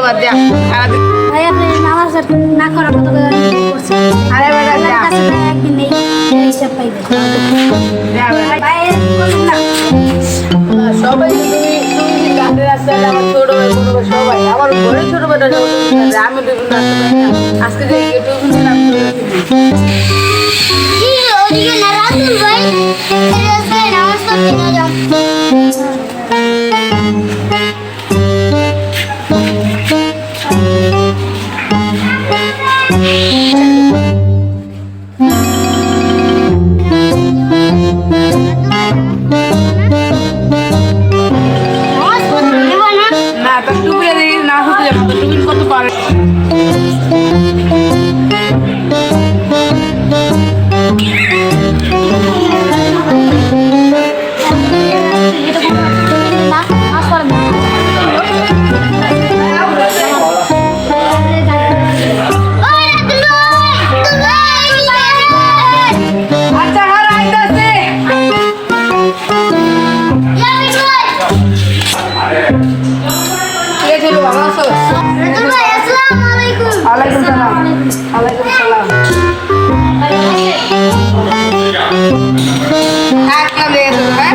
বাদ দিয়া ভাই আপনি নামাজ না করার কত করছেন আরে বেটা যা একদিন নেই হিসাব পাইবেন ভাই না সবাই তুমি রাতে রাস্তায় আমার ছোট ভাই বড় ভাই সবাই আমার ঘরে ছোট বেটা আমি বিভিন্ন আজকে যে একটু নাম কি ওদিকে না রাতুল ভাই আজকে নামাজ পড়তে না যাও না তো তুমি না হতে যাবে তুমি কত পারে Alaikum salam. Alaikum salam. Hakna de do hai.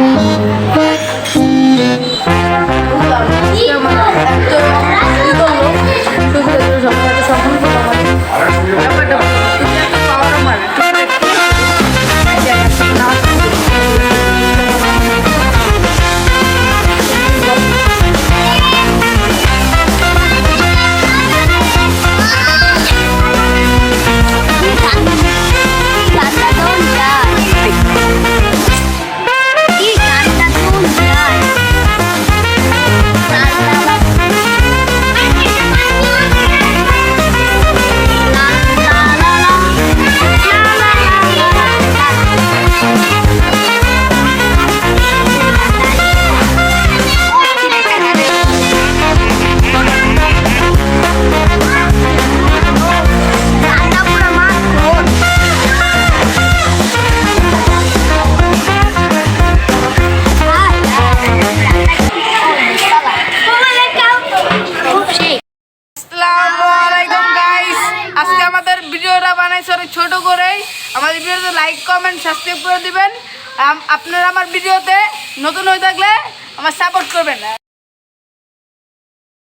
আজকে আমাদের ভিডিওটা বানাইছে অনেক ছোট করেই আমাদের ভিডিওতে লাইক কমেন্ট সাবস্ক্রাইব করে দিবেন আপনারা আমার ভিডিওতে নতুন হয়ে থাকলে আমার সাপোর্ট করবেন।